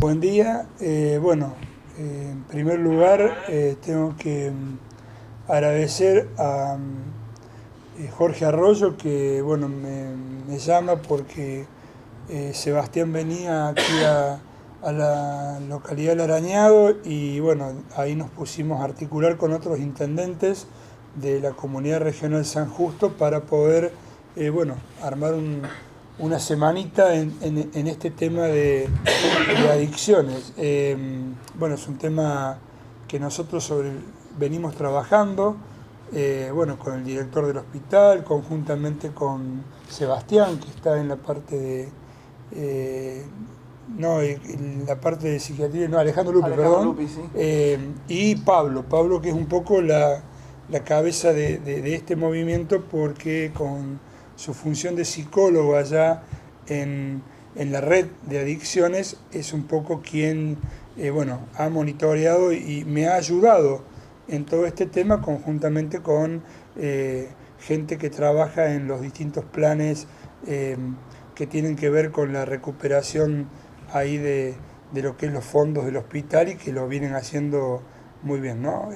Buen día. En primer lugar, tengo que agradecer a Jorge Arroyo que me llama porque Sebastián venía aquí a la localidad del Arañado y bueno, ahí nos pusimos a articular con otros intendentes de la comunidad regional San Justo para poder armar una semanita en este tema de adicciones. Es un tema que nosotros venimos trabajando con el director del hospital, conjuntamente con Sebastián, que está en la parte de... en la parte de psiquiatría, no, Alejandro Lupi, perdón. Lupi, sí. Y Pablo, que es un poco la cabeza de este movimiento, porque con su función de psicólogo allá en la red de adicciones es un poco quien ha monitoreado y me ha ayudado en todo este tema conjuntamente con gente que trabaja en los distintos planes que tienen que ver con la recuperación ahí de lo que es los fondos del hospital y que lo vienen haciendo muy bien, ¿no?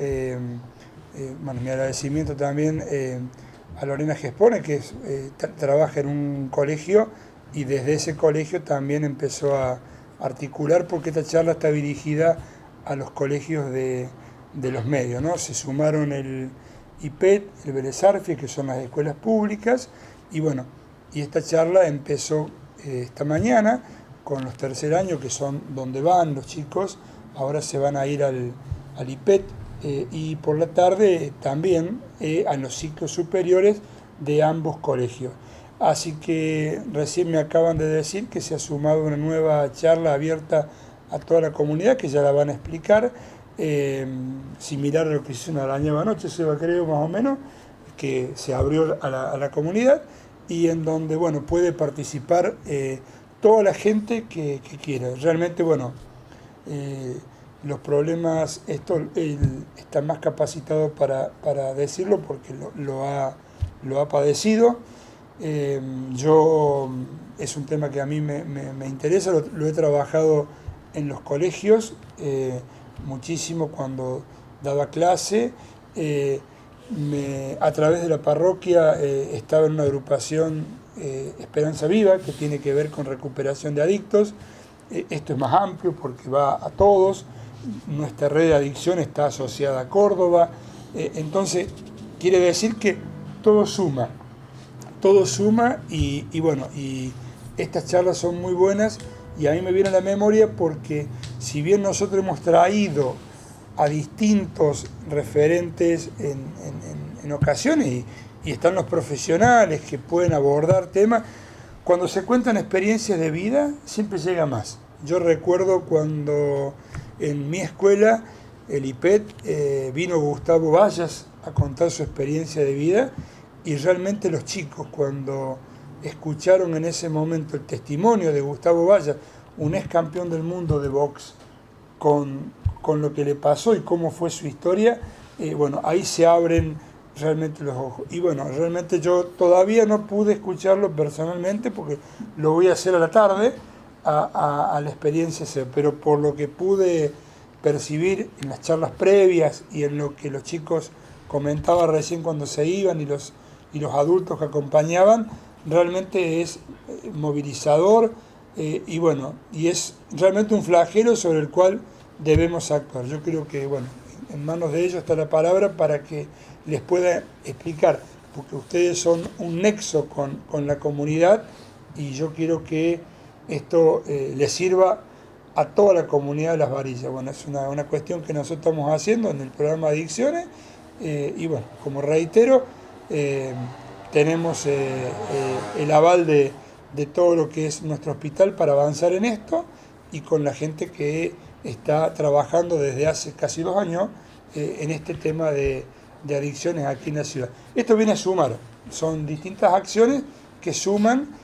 Mi agradecimiento también a Lorena Gespone, que trabaja en un colegio y desde ese colegio también empezó a articular, porque esta charla está dirigida a los colegios de los medios, ¿no? Se sumaron el IPET, el Vélez Arfiel, que son las escuelas públicas, y esta charla empezó esta mañana con los tercer años, que son donde van los chicos. Ahora se van a ir al IPET, y por la tarde también a los ciclos superiores de ambos colegios. Así que recién me acaban de decir que se ha sumado una nueva charla abierta a toda la comunidad, que ya la van a explicar, similar a lo que hizo en Arañado anoche, Seba, creo, más o menos, que se abrió a la comunidad y en donde puede participar toda la gente que quiera. Realmente, los problemas, él está más capacitado para decirlo porque lo ha padecido. Es un tema que a mí me interesa, lo he trabajado en los colegios muchísimo cuando daba clase. A través de la parroquia estaba en una agrupación, Esperanza Viva, que tiene que ver con recuperación de adictos. Esto es más amplio porque va a todos. Nuestra red de adicción está asociada a Córdoba. Entonces, quiere decir que todo suma y estas charlas son muy buenas y a mí me viene a la memoria porque si bien nosotros hemos traído a distintos referentes en ocasiones y están los profesionales que pueden abordar temas, cuando se cuentan experiencias de vida siempre llega más. Yo recuerdo cuando en mi escuela, el IPET, vino Gustavo Vallas a contar su experiencia de vida. Y realmente los chicos, cuando escucharon en ese momento el testimonio de Gustavo Vallas, un ex campeón del mundo de box, con lo que le pasó y cómo fue su historia, ahí se abren realmente los ojos. Y realmente yo todavía no pude escucharlo personalmente porque lo voy a hacer a la tarde, a la experiencia, pero por lo que pude percibir en las charlas previas y en lo que los chicos comentaban recién cuando se iban y los adultos que acompañaban, realmente es movilizador y es realmente un flagelo sobre el cual debemos actuar. Yo creo que en manos de ellos está la palabra para que les pueda explicar, porque ustedes son un nexo con la comunidad y yo quiero que esto les sirva a toda la comunidad de Las Varillas. Es una cuestión que nosotros estamos haciendo en el programa de Adicciones como reitero, tenemos el aval de todo lo que es nuestro hospital para avanzar en esto y con la gente que está trabajando desde hace casi 2 años en este tema de adicciones aquí en la ciudad. Esto viene a sumar, son distintas acciones que suman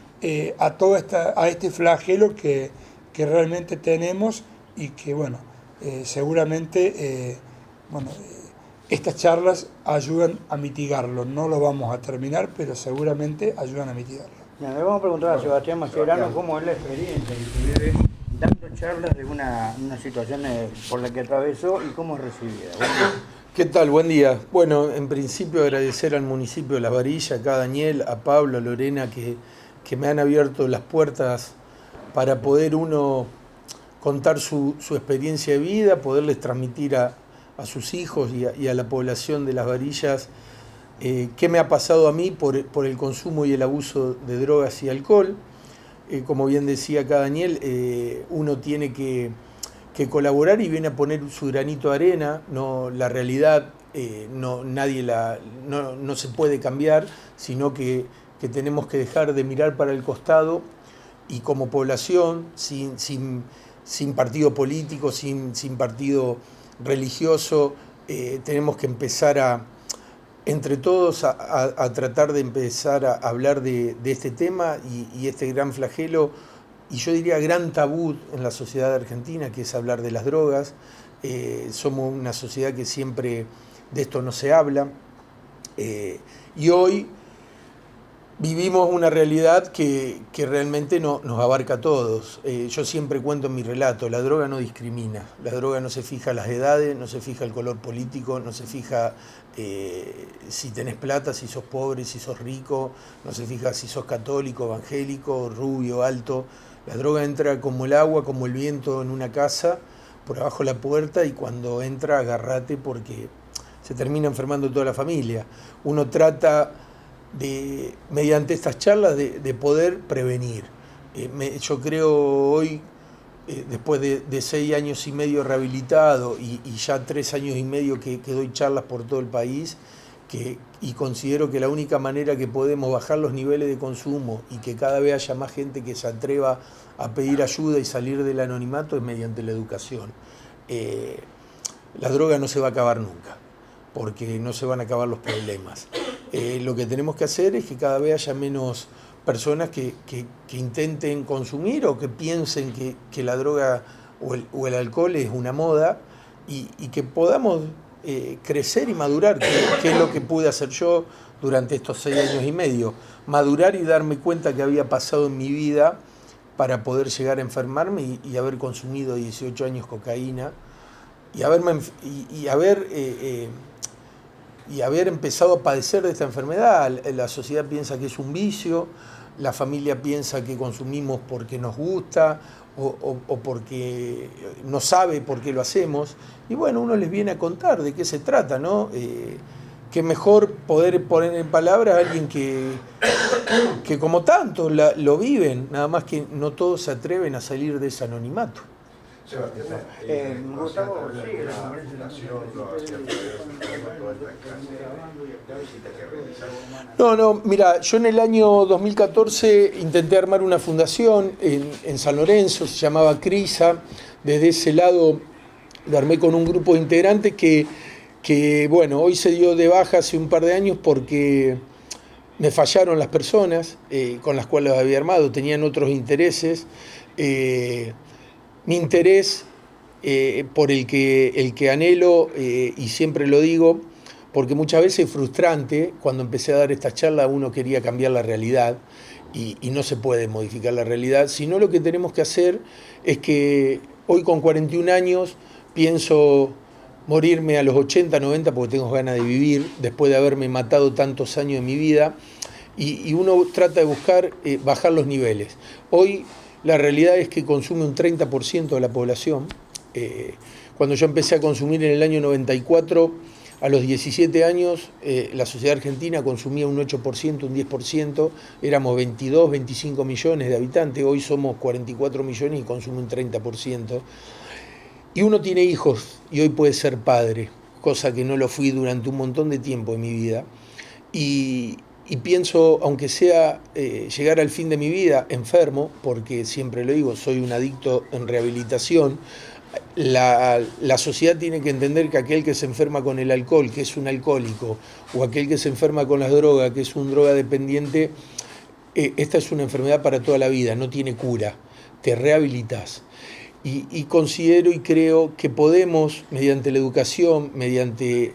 a este flagelo que realmente tenemos y que seguramente estas charlas ayudan a mitigarlo. No lo vamos a terminar, pero seguramente ayudan a mitigarlo. Ya, le vamos a preguntar a Sebastián Mascherano cómo es la experiencia que se vive dando charlas de una situación por la que atravesó y cómo es recibida. ¿Qué tal? Buen día. Bueno, en principio agradecer al municipio de Las Varillas, acá a Daniel, a Pablo, a Lorena, que me han abierto las puertas para poder uno contar su experiencia de vida, poderles transmitir a sus hijos y a la población de Las Varillas qué me ha pasado a mí por el consumo y el abuso de drogas y alcohol. Como bien decía acá Daniel, uno tiene que colaborar y viene a poner su granito de arena. No, la realidad no se puede cambiar, sino que tenemos que dejar de mirar para el costado y como población, sin partido político, sin partido religioso, tenemos que empezar entre todos a tratar de empezar a hablar de este tema y este gran flagelo, y yo diría gran tabú en la sociedad argentina, que es hablar de las drogas. Somos una sociedad que siempre de esto no se habla, y hoy vivimos una realidad que realmente nos abarca a todos. Yo siempre cuento en mi relato, la droga no discrimina, la droga no se fija las edades, no se fija el color político, no se fija si tenés plata, si sos pobre, si sos rico, no se fija si sos católico, evangélico, rubio, alto. La droga entra como el agua, como el viento en una casa, por abajo de la puerta, y cuando entra agárrate porque se termina enfermando toda la familia. Uno trata mediante estas charlas de poder prevenir. Yo creo hoy, después de 6 años y medio rehabilitado y ya 3 años y medio que doy charlas por todo el país, y considero que la única manera que podemos bajar los niveles de consumo y que cada vez haya más gente que se atreva a pedir ayuda y salir del anonimato es mediante la educación. La droga no se va a acabar nunca, porque no se van a acabar los problemas. Lo que tenemos que hacer es que cada vez haya menos personas que intenten consumir o que piensen que la droga o el alcohol es una moda, y que podamos crecer y madurar, que es lo que pude hacer yo durante estos 6 años y medio. Madurar y darme cuenta que había pasado en mi vida para poder llegar a enfermarme y haber consumido 18 años cocaína y haber empezado a padecer de esta enfermedad. La sociedad piensa que es un vicio, la familia piensa que consumimos porque nos gusta o porque no sabe por qué lo hacemos. Y bueno, uno les viene a contar de qué se trata, ¿no? Qué mejor poder poner en palabras a alguien que como tanto lo viven, nada más que no todos se atreven a salir de ese anonimato. Gustavo, No, mira, yo en el año 2014 intenté armar una fundación en San Lorenzo, se llamaba CRISA. Desde ese lado lo armé con un grupo de integrantes que bueno, hoy se dio de baja hace un par de años porque me fallaron las personas con las cuales había armado, tenían otros intereses. Mi interés por el que anhelo, y siempre lo digo, porque muchas veces es frustrante, cuando empecé a dar estas charlas uno quería cambiar la realidad y no se puede modificar la realidad, sino lo que tenemos que hacer es que hoy con 41 años pienso morirme a los 80, 90 porque tengo ganas de vivir, después de haberme matado tantos años de mi vida, y uno trata de buscar bajar los niveles. Hoy la realidad es que consume un 30% de la población. Cuando yo empecé a consumir en el año 94, a los 17 años, la sociedad argentina consumía un 8%, un 10%, éramos 22, 25 millones de habitantes, hoy somos 44 millones y consume un 30%. Y uno tiene hijos y hoy puede ser padre, cosa que no lo fui durante un montón de tiempo en mi vida. Y pienso, aunque sea llegar al fin de mi vida enfermo, porque siempre lo digo, soy un adicto en rehabilitación, la sociedad tiene que entender que aquel que se enferma con el alcohol, que es un alcohólico, o aquel que se enferma con las drogas, que es un drogadependiente, esta es una enfermedad para toda la vida, no tiene cura, te rehabilitas. Y considero y creo que podemos, mediante la educación, mediante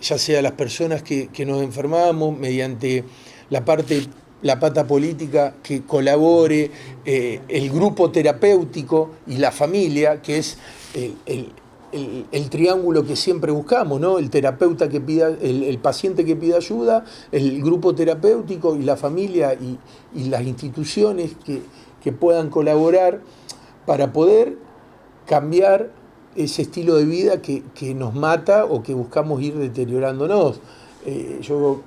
ya sea las personas que nos enfermamos, mediante la parte la pata política que colabore, el grupo terapéutico y la familia, que es el triángulo que siempre buscamos, ¿no? El terapeuta que pida, el paciente que pida ayuda, el grupo terapéutico y la familia y las instituciones que puedan colaborar para poder cambiar ese estilo de vida que nos mata o que buscamos ir deteriorándonos. Yo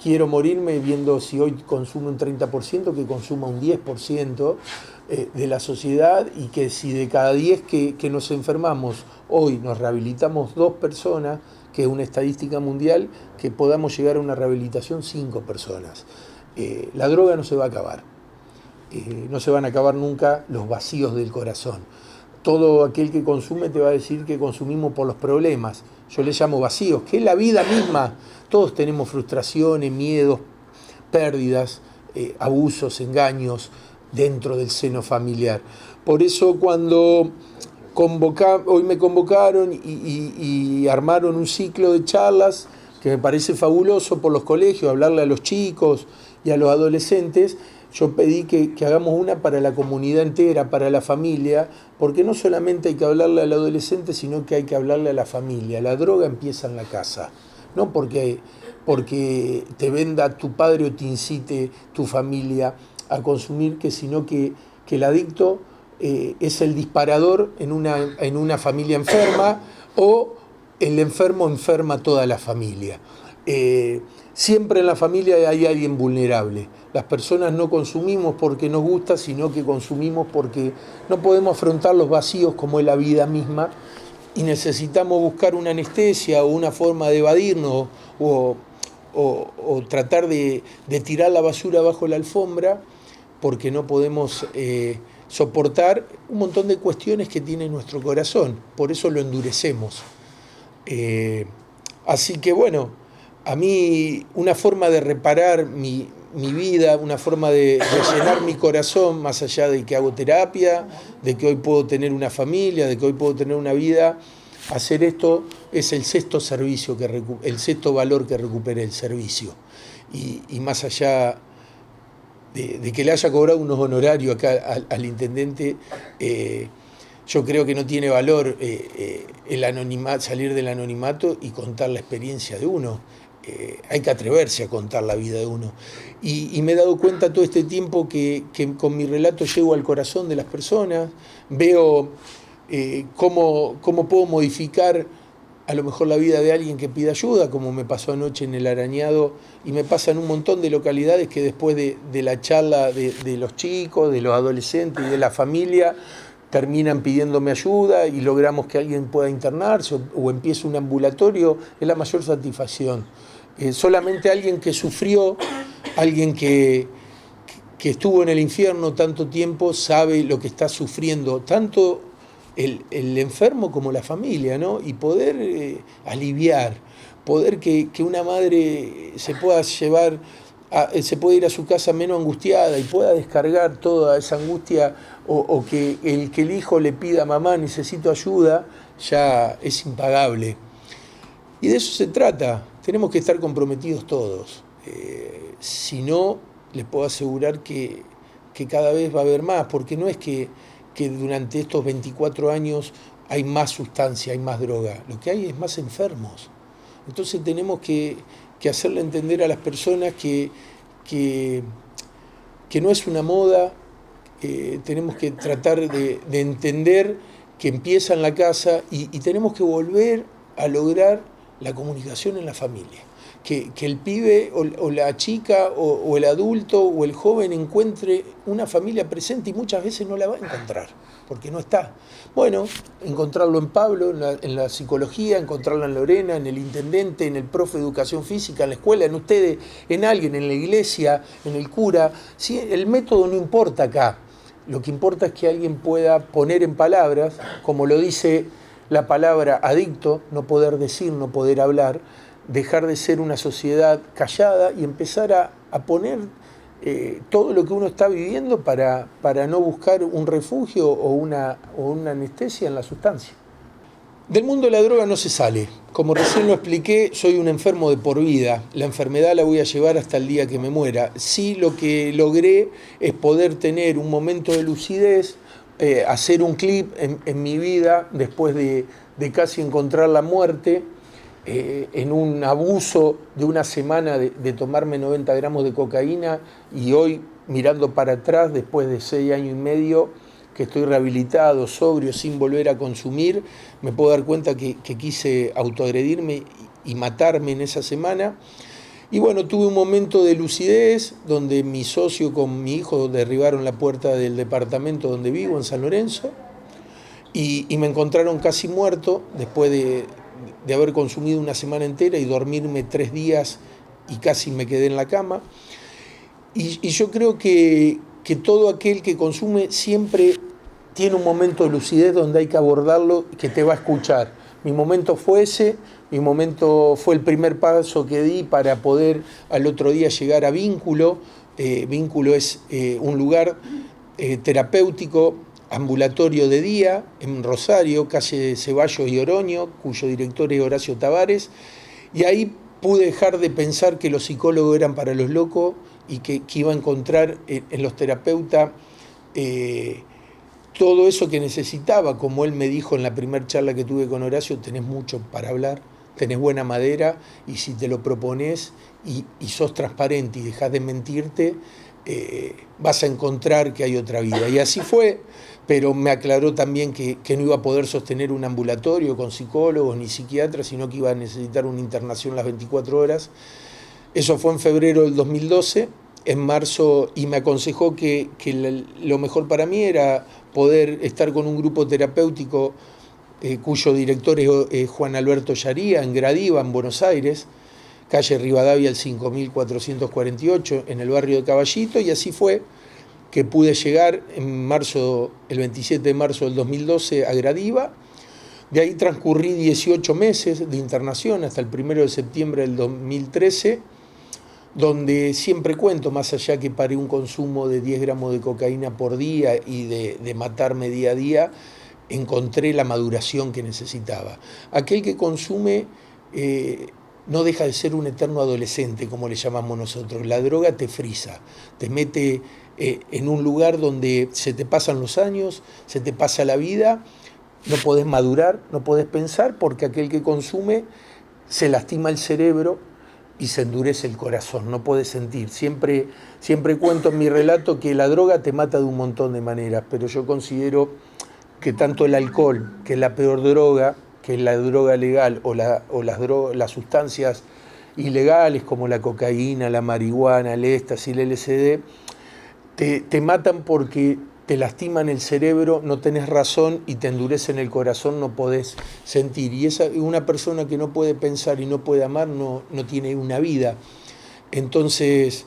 quiero morirme viendo si hoy consume un 30%, que consuma un 10% de la sociedad, y que si de cada 10 que nos enfermamos, hoy nos rehabilitamos 2 personas, que es una estadística mundial, que podamos llegar a una rehabilitación 5 personas. La droga no se va a acabar. No se van a acabar nunca los vacíos del corazón. Todo aquel que consume te va a decir que consumimos por los problemas. Yo le llamo vacíos, que es la vida misma. Todos tenemos frustraciones, miedos, pérdidas, abusos, engaños dentro del seno familiar. Por eso cuando hoy me convocaron y armaron un ciclo de charlas que me parece fabuloso por los colegios, hablarle a los chicos y a los adolescentes, yo pedí que hagamos una para la comunidad entera, para la familia, porque no solamente hay que hablarle al adolescente, sino que hay que hablarle a la familia. La droga empieza en la casa, no porque te venda tu padre o te incite tu familia a consumir, sino que el adicto es el disparador en una familia enferma, o el enfermo enferma a toda la familia. Siempre en la familia hay alguien vulnerable. Las personas no consumimos porque nos gusta, sino que consumimos porque no podemos afrontar los vacíos como es la vida misma, y necesitamos buscar una anestesia o una forma de evadirnos o tratar de tirar la basura bajo la alfombra, porque no podemos soportar un montón de cuestiones que tiene nuestro corazón. Por eso lo endurecemos. Así que bueno, a mí una forma de reparar mi vida, una forma de llenar mi corazón, más allá de que hago terapia, de que hoy puedo tener una familia, de que hoy puedo tener una vida, hacer esto es el sexto servicio, el sexto valor que recupere el servicio. Y más allá de que le haya cobrado unos honorarios acá al intendente, yo creo que no tiene valor el anonimato, salir del anonimato y contar la experiencia de uno. Hay que atreverse a contar la vida de uno. Y me he dado cuenta todo este tiempo que con mi relato llego al corazón de las personas, veo cómo puedo modificar a lo mejor la vida de alguien que pide ayuda, como me pasó anoche en el Arañado, y me pasa en un montón de localidades que después de la charla de los chicos, de los adolescentes y de la familia, terminan pidiéndome ayuda y logramos que alguien pueda internarse o empiece un ambulatorio. Es la mayor satisfacción. Solamente alguien que sufrió, alguien que estuvo en el infierno tanto tiempo, sabe lo que está sufriendo, tanto el enfermo como la familia, ¿no? Y poder aliviar, poder que una madre se pueda se puede ir a su casa menos angustiada y pueda descargar toda esa angustia, o que el hijo le pida a mamá, necesito ayuda, ya es impagable. Y de eso se trata, tenemos que estar comprometidos todos. Si no, les puedo asegurar que cada vez va a haber más, porque no es que durante estos 24 años hay más sustancia, hay más droga, lo que hay es más enfermos. Entonces tenemos que hacerle entender a las personas que no es una moda. Tenemos que tratar de entender que empieza en la casa y tenemos que volver a lograr la comunicación en la familia. Que el pibe o la chica o el adulto o el joven encuentre una familia presente, y muchas veces no la va a encontrar, porque no está. Bueno, encontrarlo en Pablo, en la psicología, encontrarlo en Lorena, en el intendente, en el profe de educación física, en la escuela, en ustedes, en alguien, en la iglesia, en el cura. Sí, el método no importa acá. Lo que importa es que alguien pueda poner en palabras, como lo dice la palabra adicto, no poder decir, no poder hablar, dejar de ser una sociedad callada y empezar a poner todo lo que uno está viviendo para no buscar un refugio o una anestesia en la sustancia. Del mundo de la droga no se sale. Como recién lo expliqué, soy un enfermo de por vida. La enfermedad la voy a llevar hasta el día que me muera. Sí, lo que logré es poder tener un momento de lucidez, hacer un clip en mi vida después de casi encontrar la muerte, en un abuso de una semana de tomarme 90 gramos de cocaína, y hoy, mirando para atrás, después de 6 años y medio, que estoy rehabilitado, sobrio, sin volver a consumir, me puedo dar cuenta que quise autoagredirme y matarme en esa semana. Y bueno, tuve un momento de lucidez donde mi socio con mi hijo derribaron la puerta del departamento donde vivo, en San Lorenzo, y me encontraron casi muerto después de haber consumido una semana entera y dormirme 3 días y casi me quedé en la cama. Y yo creo que todo aquel que consume siempre tiene un momento de lucidez donde hay que abordarlo, que te va a escuchar. Mi momento fue ese, mi momento fue el primer paso que di para poder al otro día llegar a Vínculo. Vínculo es un lugar terapéutico, ambulatorio de día, en Rosario, calle Ceballos y Oroño, cuyo director es Horacio Tavares, y ahí pude dejar de pensar que los psicólogos eran para los locos y que iba a encontrar en los terapeutas todo eso que necesitaba. Como él me dijo en la primera charla que tuve con Horacio: tenés mucho para hablar, tenés buena madera, y si te lo propones y sos transparente y dejás de mentirte, vas a encontrar que hay otra vida. Y así fue, pero me aclaró también que no iba a poder sostener un ambulatorio con psicólogos ni psiquiatras, sino que iba a necesitar una internación las 24 horas. Eso fue en febrero del 2012. En marzo, y me aconsejó que lo mejor para mí era poder estar con un grupo terapéutico cuyo director es Juan Alberto Yaría, en Gradiva, en Buenos Aires, calle Rivadavia al 5448, en el barrio de Caballito, y así fue que pude llegar en marzo, el 27 de marzo del 2012 a Gradiva. De ahí transcurrí 18 meses de internación hasta el 1 de septiembre del 2013, donde siempre cuento, más allá que paré un consumo de 10 gramos de cocaína por día y de matarme día a día, encontré la maduración que necesitaba. Aquel que consume no deja de ser un eterno adolescente, como le llamamos nosotros. La droga te frisa, te mete en un lugar donde se te pasan los años, se te pasa la vida, no podés madurar, no podés pensar, porque aquel que consume se lastima el cerebro y se endurece el corazón, no puede sentir. Siempre cuento en mi relato que la droga te mata de un montón de maneras, pero yo considero que tanto el alcohol, que es la peor droga, que es la droga legal, o las sustancias ilegales como la cocaína, la marihuana, el éxtasis, el LSD, te matan porque te lastiman el cerebro, no tenés razón y te endurecen el corazón, no podés sentir. Y una persona que no puede pensar y no puede amar no tiene una vida. Entonces,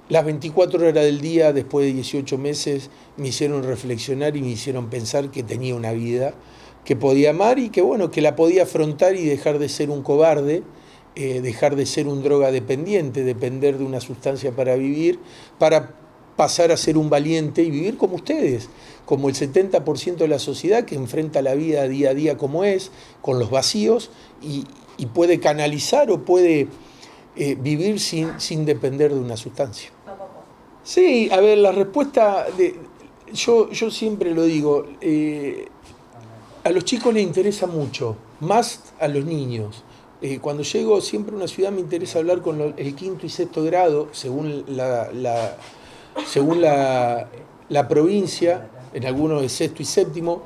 las 24 horas del día, después de 18 meses, me hicieron reflexionar y me hicieron pensar que tenía una vida, que podía amar y que, bueno, que la podía afrontar y dejar de ser un cobarde, dejar de ser un drogadependiente, depender de una sustancia para vivir, para pasar a ser un valiente y vivir como ustedes, como el 70% de la sociedad que enfrenta la vida día a día como es, con los vacíos, y puede canalizar o puede vivir sin depender de una sustancia. Sí, a ver, la respuesta, yo siempre lo digo, a los chicos les interesa mucho, más a los niños. Cuando llego siempre a una ciudad me interesa hablar con el 5º y 6º grado, según la provincia, en algunos de 6º y 7º,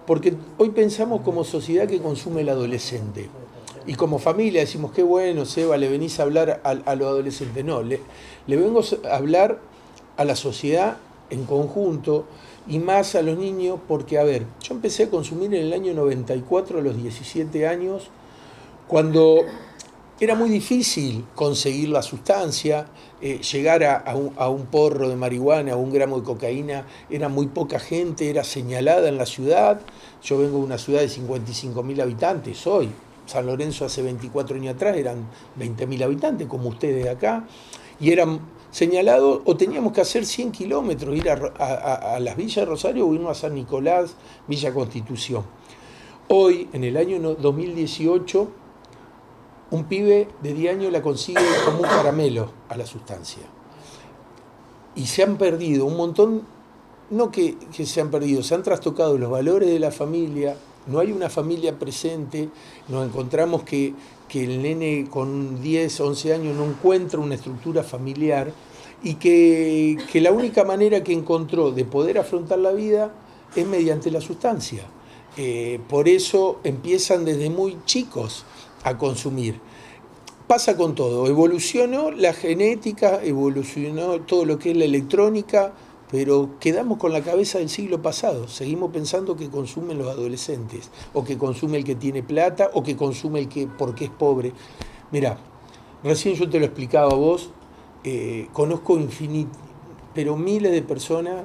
porque hoy pensamos como sociedad que consume el adolescente. Y como familia decimos, qué bueno, Seba, le venís a hablar a los adolescentes. No, le vengo a hablar a la sociedad en conjunto y más a los niños, porque, a ver, yo empecé a consumir en el año 94, a los 17 años, cuando era muy difícil conseguir la sustancia, llegar a un porro de marihuana, a 1 gramo de cocaína, era muy poca gente, era señalada en la ciudad. Yo vengo de una ciudad de 55.000 habitantes hoy. San Lorenzo hace 24 años atrás eran 20.000 habitantes, como ustedes acá, y eran señalados, o teníamos que hacer 100 kilómetros, ir a las villas de Rosario o irnos a San Nicolás, Villa Constitución. Hoy, en el año 2018, un pibe de 10 años la consigue como un caramelo a la sustancia. Y se han perdido un montón, no que se han perdido, se han trastocado los valores de la familia, no hay una familia presente, nos encontramos que el nene con 10, 11 años no encuentra una estructura familiar y que la única manera que encontró de poder afrontar la vida es mediante la sustancia. Por eso empiezan desde muy chicos a consumir. Pasa con todo, evolucionó la genética, evolucionó todo lo que es la electrónica, pero quedamos con la cabeza del siglo pasado. Seguimos pensando que consumen los adolescentes, o que consume el que tiene plata, o que consume el que porque es pobre. Mirá, recién yo te lo explicaba a vos, conozco pero miles de personas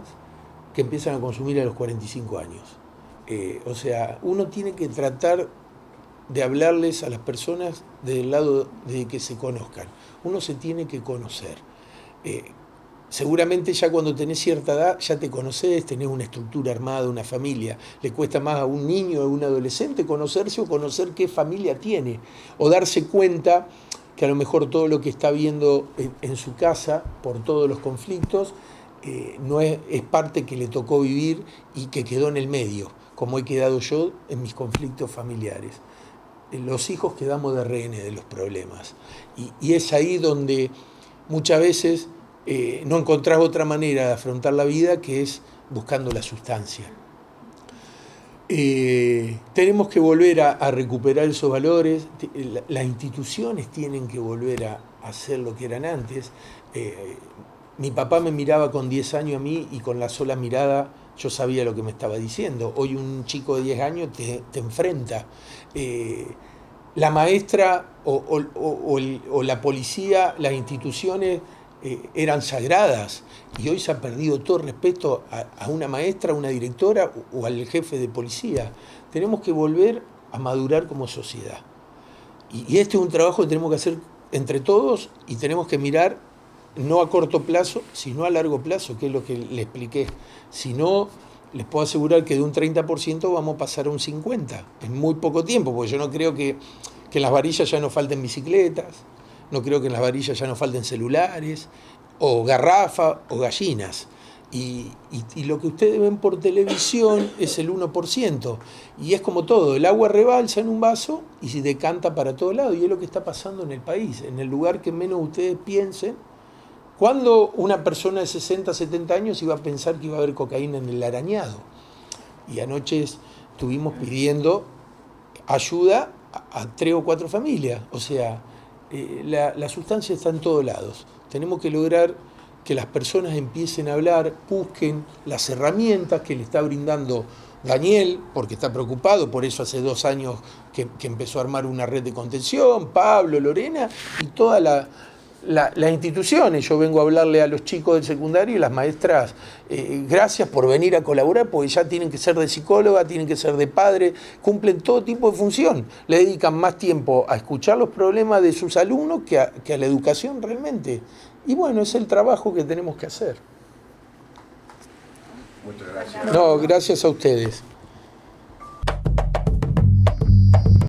que empiezan a consumir a los 45 años. O sea, uno tiene que tratar de hablarles a las personas del lado de que se conozcan. Uno se tiene que conocer. Seguramente ya cuando tenés cierta edad ya te conocés, tenés una estructura armada, una familia. Le cuesta más a un niño o a un adolescente conocerse o conocer qué familia tiene, o darse cuenta que a lo mejor todo lo que está viendo en su casa por todos los conflictos no es parte que le tocó vivir y que quedó en el medio, como he quedado yo en mis conflictos familiares. Los hijos quedamos de rehenes de los problemas y es ahí donde muchas veces no encontrás otra manera de afrontar la vida que es buscando la sustancia. Tenemos que volver a recuperar esos valores, las instituciones tienen que volver a hacer lo que eran antes. Mi papá me miraba con 10 años a mí y con la sola mirada yo sabía lo que me estaba diciendo. Hoy un chico de 10 años te enfrenta. La maestra o la policía, las instituciones eran sagradas y hoy se ha perdido todo respeto a una maestra, a una directora o al jefe de policía. Tenemos que volver a madurar como sociedad. Y este es un trabajo que tenemos que hacer entre todos y tenemos que mirar no a corto plazo, sino a largo plazo, que es lo que le expliqué. Si no, les puedo asegurar que de un 30% vamos a pasar a un 50% en muy poco tiempo, porque yo no creo que en las varillas ya no falten bicicletas, no creo que en las varillas ya no falten celulares, o garrafas, o gallinas. Y lo que ustedes ven por televisión es el 1%. Y es como todo, el agua rebalsa en un vaso y se decanta para todo lado. Y es lo que está pasando en el país, en el lugar que menos ustedes piensen. ¿Cuándo una persona de 60, 70 años iba a pensar que iba a haber cocaína en el arañado? Y anoche estuvimos pidiendo ayuda a 3 o 4 familias. O sea, la sustancia está en todos lados. Tenemos que lograr que las personas empiecen a hablar, busquen las herramientas que le está brindando Daniel, porque está preocupado, por eso hace 2 años que empezó a armar una red de contención, Pablo, Lorena y todas las instituciones. Yo vengo a hablarle a los chicos del secundario y las maestras, gracias por venir a colaborar, porque ya tienen que ser de psicóloga, tienen que ser de padre, cumplen todo tipo de función, le dedican más tiempo a escuchar los problemas de sus alumnos que a la educación realmente. Y bueno, es el trabajo que tenemos que hacer. Muchas gracias. No, gracias a ustedes.